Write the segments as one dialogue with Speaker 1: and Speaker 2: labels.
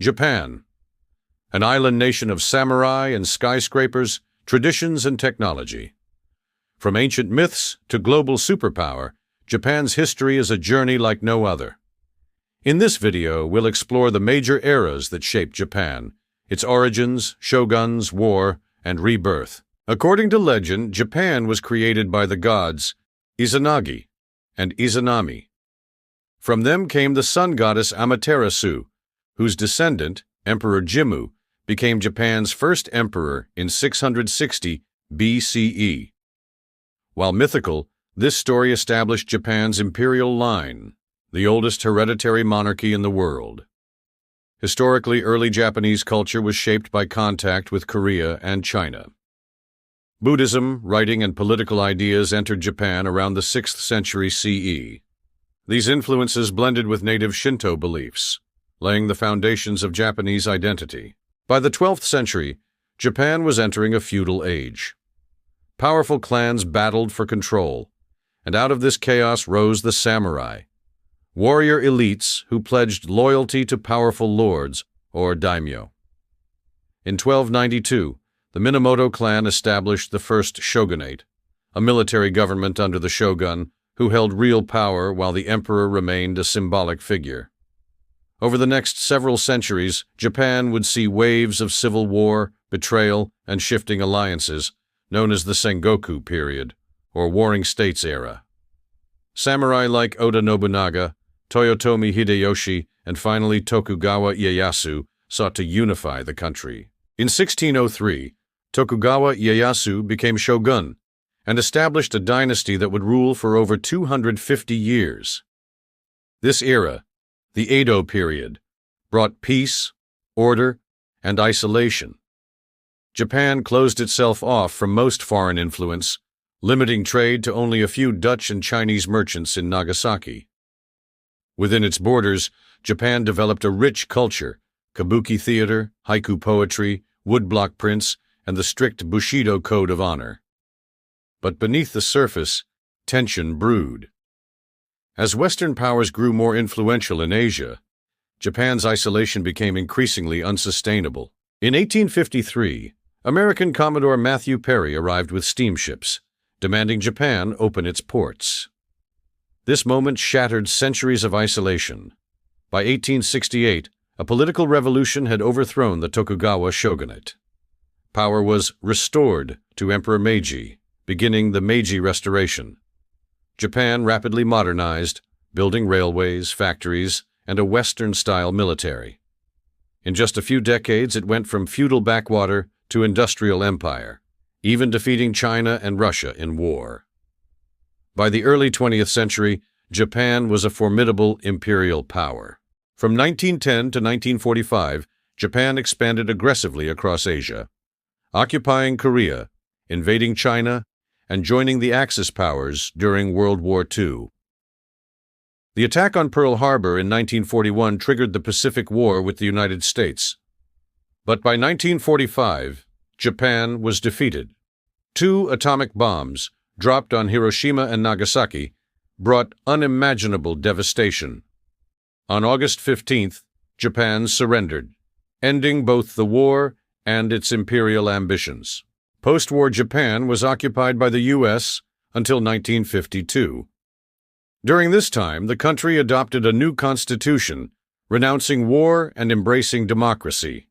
Speaker 1: Japan, an island nation of samurai and skyscrapers, traditions and technology. From ancient myths to global superpower, Japan's history is a journey like no other. In this video, we'll explore the major eras that shaped Japan, its origins, shoguns, war, and rebirth. According to legend, Japan was created by the gods Izanagi and Izanami. From them came the sun goddess Amaterasu, whose descendant, Emperor Jimmu, became Japan's first emperor in 660 BCE. While mythical, this story established Japan's imperial line, the oldest hereditary monarchy in the world. Historically, early Japanese culture was shaped by contact with Korea and China. Buddhism, writing, and political ideas entered Japan around the 6th century CE. These influences blended with native Shinto beliefs, laying the foundations of Japanese identity. By the 12th century, Japan was entering a feudal age. Powerful clans battled for control, and out of this chaos rose the samurai, warrior elites who pledged loyalty to powerful lords, or daimyo. In 1292, the Minamoto clan established the first shogunate, a military government under the shogun who held real power while the emperor remained a symbolic figure. Over the next several centuries, Japan would see waves of civil war, betrayal, and shifting alliances, known as the Sengoku period, or Warring States era. Samurai like Oda Nobunaga, Toyotomi Hideyoshi, and finally Tokugawa Ieyasu sought to unify the country. In 1603, Tokugawa Ieyasu became shogun and established a dynasty that would rule for over 250 years. This era, the Edo period, brought peace, order, and isolation. Japan closed itself off from most foreign influence, limiting trade to only a few Dutch and Chinese merchants in Nagasaki. Within its borders, Japan developed a rich culture: kabuki theater, haiku poetry, woodblock prints, and the strict Bushido code of honor. But beneath the surface, tension brewed. As Western powers grew more influential in Asia, Japan's isolation became increasingly unsustainable. In 1853, American Commodore Matthew Perry arrived with steamships, demanding Japan open its ports. This moment shattered centuries of isolation. By 1868, a political revolution had overthrown the Tokugawa shogunate. Power was restored to Emperor Meiji, beginning the Meiji Restoration. Japan rapidly modernized, building railways, factories, and a Western-style military. In just a few decades, it went from feudal backwater to industrial empire, even defeating China and Russia in war. By the early 20th century, Japan was a formidable imperial power. From 1910 to 1945, Japan expanded aggressively across Asia, occupying Korea, invading China, and joining the Axis powers during World War II. The attack on Pearl Harbor in 1941 triggered the Pacific War with the United States. But by 1945, Japan was defeated. 2 atomic bombs, dropped on Hiroshima and Nagasaki, brought unimaginable devastation. On August 15th, Japan surrendered, ending both the war and its imperial ambitions. Post-war Japan was occupied by the U.S. until 1952. During this time, the country adopted a new constitution, renouncing war and embracing democracy.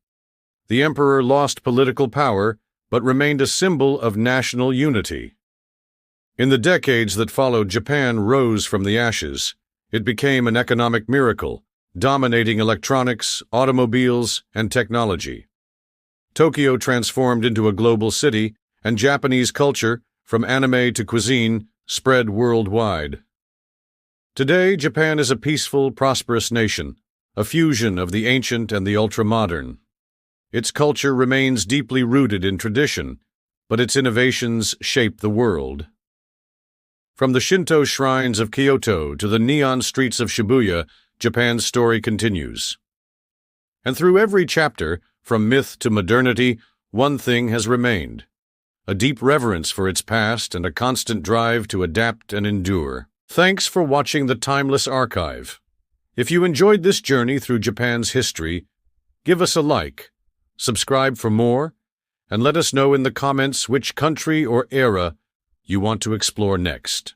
Speaker 1: The emperor lost political power, but remained a symbol of national unity. In the decades that followed, Japan rose from the ashes. It became an economic miracle, dominating electronics, automobiles, and technology. Tokyo transformed into a global city, and Japanese culture, from anime to cuisine, spread worldwide. Today, Japan is a peaceful, prosperous nation, a fusion of the ancient and the ultra-modern. Its culture remains deeply rooted in tradition, but its innovations shape the world. From the Shinto shrines of Kyoto to the neon streets of Shibuya, Japan's story continues. And through every chapter, from myth to modernity, one thing has remained: a deep reverence for its past and a constant drive to adapt and endure. Thanks for watching the Timeless Archive. If you enjoyed this journey through Japan's history, Give us a like, subscribe for more, and let us know in the comments which country or era you want to explore next.